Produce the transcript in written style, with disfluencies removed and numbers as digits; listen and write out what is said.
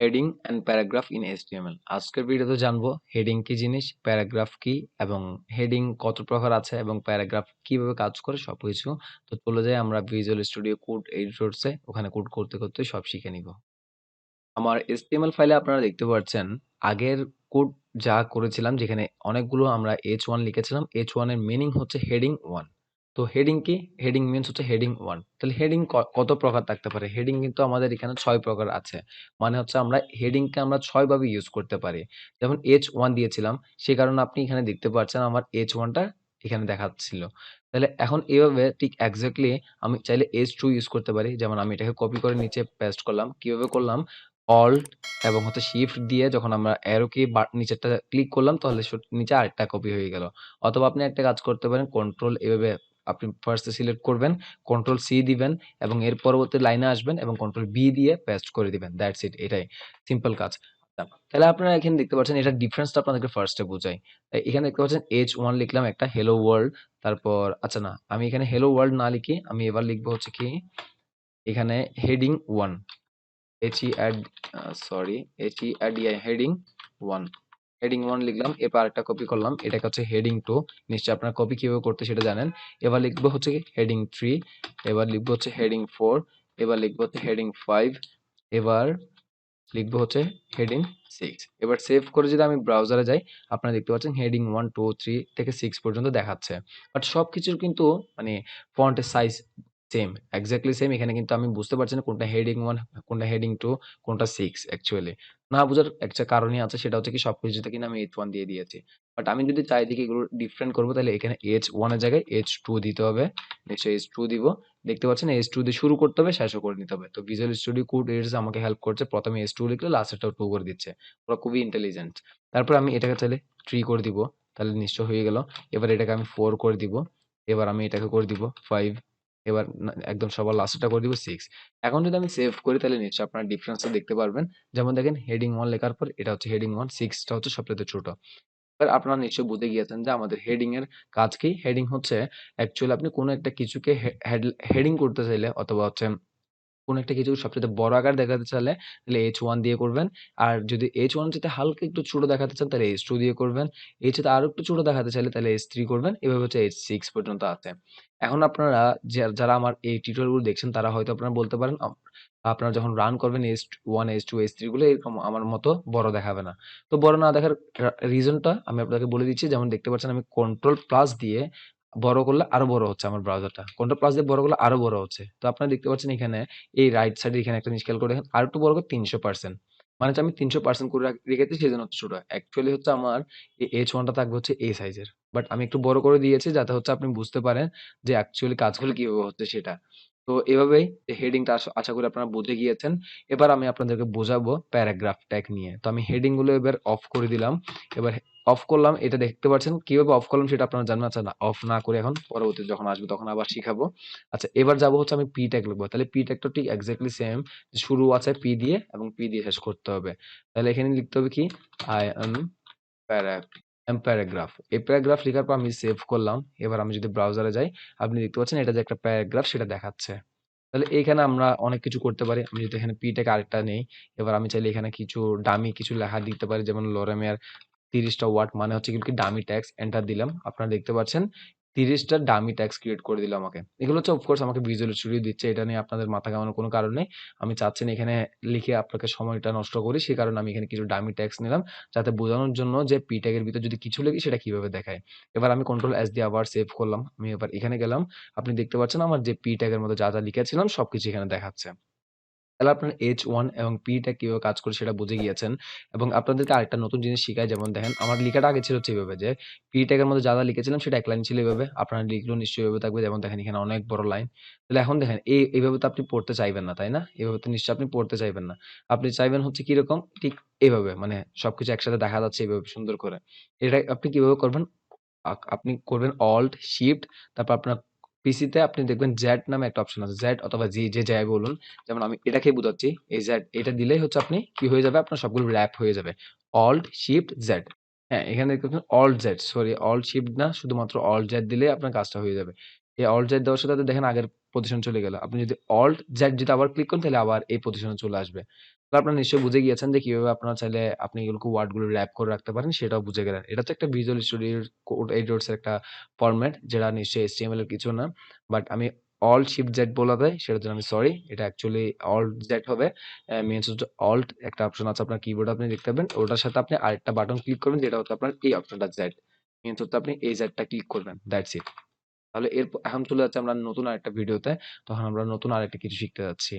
Heading and paragraph in HTML। আজকের ভিডিওতে জানবো হেডিং কি জিনিস, প্যারাগ্রাফ কি এবং হেডিং কত প্রকার আছে এবং প্যারাগ্রাফ কিভাবে কাজ করে সবকিছু। তো চলে যাই আমরা ভিজুয়াল স্টুডিও কোড এডিটরসে, ওখানে কোড করতে করতে সব শিখে নিব। আমার HTML ফাইলে আপনারা দেখতে পাচ্ছেন আগের কোড যা করেছিলাম, যেখানে অনেকগুলো আমরা H1 লিখেছিলাম। H1 এর মিনিং হচ্ছে হেডিং 1। তো হেডিং কি? হেডিং মিনস হচ্ছে হেডিং 1। তাহলে হেডিং কত প্রকার থাকতে পারে? হেডিং কিন্তু আমাদের এখানে 6 প্রকার আছে। মানে হচ্ছে আমরা হেডিংকে আমরা 6 ভাবে ইউজ করতে পারি। যেমন H1 দিয়েছিলাম, সে কারণে আপনি এখানে দেখতে পাচ্ছেন আমার H1 টা এখানে দেখাচ্ছিল। তাহলে এখন এভাবে ঠিক এক্সাক্টলি আমি চাইলে H2 ইউজ করতে পারি। যেমন আমি এটাকে কপি করে নিচে পেস্ট করলাম। কিভাবে করলাম? অল্ট এবং হচ্ছে শিফট দিয়ে যখন আমরা অ্যারো কি নিচেরটা ক্লিক করলাম, তাহলে নিচে আরেকটা কপি হয়ে গেল। অথবা আপনি একটা কাজ করতে পারেন, কন্ট্রোল এভাবে আপনি ফার্স্টে সিলেক্ট করবেন, কন্ট্রোল সি দিবেন এবং এর পরবর্তী লাইনে আসবেন এবং কন্ট্রোল বি দিয়ে পেস্ট করে দিবেন। দ্যাটস ইট, এটাই সিম্পল কাজ। আচ্ছা, তাহলে আপনারা এখানে দেখতে পাচ্ছেন এটার ডিফারেন্সটা আপনাদেরকে ফার্স্টে বোঝাই। এখানে দেখতে পাচ্ছেন H1 লিখলাম একটা হ্যালো ওয়ার্ল্ড। তারপর আচ্ছা না, আমি এখানে হ্যালো ওয়ার্ল্ড না লিখি আমি এবার লিখবো হচ্ছে কি এখানে heading 1। HEAD sorry HEADI heading 1। Heading 1 লিখলাম, এরপর আরেকটা কপি করলাম, এটাকে হচ্ছে হেডিং 2। নিশ্চয়ই আপনারা কপি কিভাবে করতে সেটা জানেন। এবার লিখবো হচ্ছে কি হেডিং 3, এবার লিখবো হচ্ছে হেডিং 4, এবার লিখবো হচ্ছে হেডিং 5, এবার লিখবো হচ্ছে হেডিং 6। এবার সেভ করে যদি আমি ব্রাউজারে যাই, আপনারা দেখতে পাচ্ছেন হেডিং 1 2 3 থেকে 6 পর্যন্ত দেখাচ্ছে। বাট সবকিছুর কিন্তু মানে ফন্টের সাইজ সেম, এক্স্যাক্টলি সেম। এখানে কিন্তু আমি বুঝতে পারছি না কোনটা হেডিং 1, কোনটা হেডিং 2, কোনটা 6 অ্যাকচুয়ালি। না বোঝার একটা কারণই আছে, সেটা হচ্ছে কি সবকিছুতে কিন্তু আমি H1 দিয়ে দিয়েছি। বাট আমি যদি চাই দেখি এগুলো ডিফারেন্ট করবো, তাহলে এখানে H1 এর জায়গায় H2 দিতে হবে। নিশ্চয়ই H2 দিব। দেখতে পাচ্ছেন H2 দিয়ে শুরু করতে হবে, শেষও করে নিতে হবে। তো ভিজুয়াল স্টুডিও কোড এডিটরস আমাকে হেল্প করছে। প্রথমে H2 লিখলে লাস্টেরটাও 2 করে দিচ্ছে। ওরা খুবই ইন্টেলিজেন্ট। তারপর আমি এটাকে চাইলে 3 করে দিব। তাহলে নিশ্চয় হয়ে গেল। এবার এটাকে আমি 4 করে দিব। এবার আমি এটাকে করে দিব 5। এবার একদম সবার লাস্টেরটা করে দিব 6। এখন যদি আমি সেভ করি, তাহলে নিশ্চয়ই আপনারা ডিফারেন্সটা দেখতে পারবেন। যেমন দেখেন হেডিং 1 লেখার পর এটা হচ্ছে হেডিং 1, 6 টা হচ্ছে সবচেয়ে ছোট। এবার আপনারা নিশ্চয়ই বুঝে গিয়েছেন যে আমাদের হেডিং এর কাজ কি। হেডিং হচ্ছে অ্যাকচুয়ালি আপনি কোনো একটা কিছুকে হেডিং করতে চাইলে, অথবা হচ্ছে কোনো একটা কিছু সবচেয়ে বড় আকার দেখাতে চাইলে, তাহলে H1 দিয়ে করবেন। আর যদি H1 চাইতে হালকা একটু ছোট দেখাতে চান, তাহলে H2 দিয়ে করবেন। এর চাইতে আরো একটু ছোট দেখাতে চাইলে তাহলে H3 করবেন। এভাবে হচ্ছে H6 পর্যন্ত আছে। এখন আপনারা যারা আমার এই টিউটোরিয়াল গুলো দেখছেন, তারা হয়তো আপনারা বলতে পারেন আপনারা যখন রান করবেন H1 H2 H3 গুলো এরকম আমার মতো বড় দেখাবে না। তো বড় না দেখার রিজনটা আমি আপনাকে বলে দিচ্ছি। যেমন দেখতে পাচ্ছেন আমি কন্ট্রোল প্লাস দিয়ে বড় করলে আরো বড় হচ্ছে আমার ব্রাউজারটা। কন্ট্রোল প্লাস দিয়ে বড় করলে আরো বড় হচ্ছে। তো আপনারা দেখতে পাচ্ছেন এখানে এই রাইট সাইডে এখানে একটা জিনিস খেয়াল করে দেখেন, আরেকটু বড় করে ৩০০%। মানে হচ্ছে আমি ৩০০% করে রেখেছি, সেজন্য হচ্ছে ছোট। অ্যাকচুয়ালি হচ্ছে আমার এই H1 টা থাকবে হচ্ছে এই সাইজের। বাট আমি একটু বড় করে দিয়েছি যাতে হচ্ছে আপনি বুঝতে পারেন যে অ্যাকচুয়ালি কাজগুলো কিভাবে হচ্ছে সেটা। তো এভাবেই হেডিংটা আশা করি আপনারা বুঝে গিয়েছেন। এবার আমি আপনাদেরকে বোঝাবো প্যারাগ্রাফ ট্যাগ নিয়ে। তো আমি হেডিং গুলো এবার অফ করে দিলাম। এবার অফ করলাম, এটা দেখতে পাচ্ছেন কিভাবে অফ করলাম সেটা আপনারা জানবেন। আচ্ছা না, অফ না করে এখন পরবর্তীতে যখন আসবে তখন আবার শিখাবো। আচ্ছা, এবার যাবো হচ্ছে আমি পি ট্যাগ লিখবো। তাহলে পি ট্যাগটা ঠিক এক্স্যাক্টলি সেম। শুরু আছে পি দিয়ে এবং পি দিয়ে শেষ করতে হবে। তাহলে এখানে লিখতে হবে কি আই এম প্যারাগ্রাফ। এই প্যারাগ্রাফ লেখার পর আমি সেভ করলাম। এবার আমি যদি ব্রাউজারে যাই, আপনি দেখতে পাচ্ছেন এটা যে একটা প্যারাগ্রাফ সেটা দেখাচ্ছে। তাহলে এইখানে আমরা অনেক কিছু করতে পারি। আমি যদি এখানে পি ট্যাগ আরেকটা নেই, এবার আমি চাইলে এখানে কিছু ডামি কিছু লেখা দিতে পারি। যেমন লোরেমের 30টা ওয়ার্ড, মানে হচ্ছে কি ডামি ট্যাগস, এন্টার দিলাম। আপনারা দেখতে পাচ্ছেন 30টা ডামি ট্যাগস ক্রিয়েট করে দিল আমাকে। এগুলো হচ্ছে অফকোর্স আমাকে ভিজুয়াল স্টুডিও দিচ্ছে। এটা নিয়ে আপনাদের মাথা ঘামানোর কোনো কারণ নেই। আমি চাচ্ছি না এখানে লিখে আপনাকে সময়টা নষ্ট করি। সে কারণে আমি এখানে কিছু ডামি ট্যাগস নিলাম, যাতে বোঝানোর জন্য যে পি ট্যাগের ভিতর যদি কিছু লিখি সেটা কিভাবে দেখায়। এবার আমি কন্ট্রোল এস দিয়ে আবার সেভ করলাম। আমি এবার এখানে গেলাম। আপনি দেখতে পাচ্ছেন আমার যে পি ট্যাগের মধ্যে যা লিখেছিলাম সবকিছু এখানে দেখাচ্ছে। তাহলে আপনার H1 এবং P টা কিভাবে কাজ করে সেটা বুঝে গিয়েছেন। এবং আপনাদেরকে আরেকটা নতুন জিনিস শিখাই। যেমন দেখেন আমার লিখাটা আগে ছিল হচ্ছে এভাবে যে P ট্যাগের মধ্যে যা লিখেছিলাম সেটা এক লাইন ছিল এভাবে। আপনার লিখলেও নিশ্চয়ই এভাবে থাকবে। যেমন দেখেন এখানে অনেক বড় লাইন। তাহলে এখন দেখেন এইভাবে তো আপনি পড়তে চাইবেন না, তাই না? এভাবে তো নিশ্চয়ই আপনি পড়তে চাইবেন না। আপনি চাইবেন হচ্ছে কিরকম? ঠিক এভাবে, মানে সবকিছু একসাথে দেখা যাচ্ছে এভাবে সুন্দর করে। এটা আপনি কিভাবে করবেন? আপনি করবেন অল্ট শিফট, তারপর আপনার পিসিতে আপনি দেখবেন জেড নামে একটা অপশন আছে। জেড অথবা জি, যে যাই বলুন। যেমন আমি এটাকেই বুঝাচ্ছি। এই জেড এটা দিলেই হচ্ছে আপনি কি হয়ে যাবে? আপনার সবগুলো র‍্যাপ হয়ে যাবে। Alt Shift Z. হ্যাঁ, এখানে দেখতে পাচ্ছেন Alt Z, sorry Alt Shift না, শুধুমাত্র অল্ট জেড দিলেই আপনার কাজটা হয়ে যাবে। এই অল্ট জেড দেওয়ার সাথে সাথে দেখেন আগের পজিশন চলে গেল। আপনি যদি অল্ট জেড যদি আবার ক্লিক করেন, তাহলে আবার এই পজিশনে চলে আসবে। তো আপনারা নিশ্চয়ই বুঝে গিয়েছেন যে কিভাবে আপনারা চাইলে আপনি এগুলোকে ওয়ার্ডগুলো র‍্যাপ করে রাখতে পারেন সেটাও বুঝে গেলেন। এটা তো একটা ভিজুয়াল স্টুডিওর কোড এডিটরস এর একটা ফরম্যাট যেটা নিশ্চয়ই HTML এর কিছু না। বাট আমি Alt Shift Z বলা দেয় সেটার জন্য আমি সরি। এটা অ্যাকচুয়ালি Alt Z হবে। মিনস হচ্ছে Alt একটা অপশন আছে আপনার কিবোর্ডে আপনি দেখতে পাবেন। ওটার সাথে আপনি আরেকটা বাটন ক্লিক করবেন যেটা হচ্ছে আপনার এই অপশনটা Z। মিনস হচ্ছে আপনি এই Z টা ক্লিক করবেন। That's it. তাহলে এখন চলে যাচ্ছি আমরা নতুন আরেকটা ভিডিওতে। তখন আমরা নতুন আরেকটা কিছু শিখতে যাচ্ছি।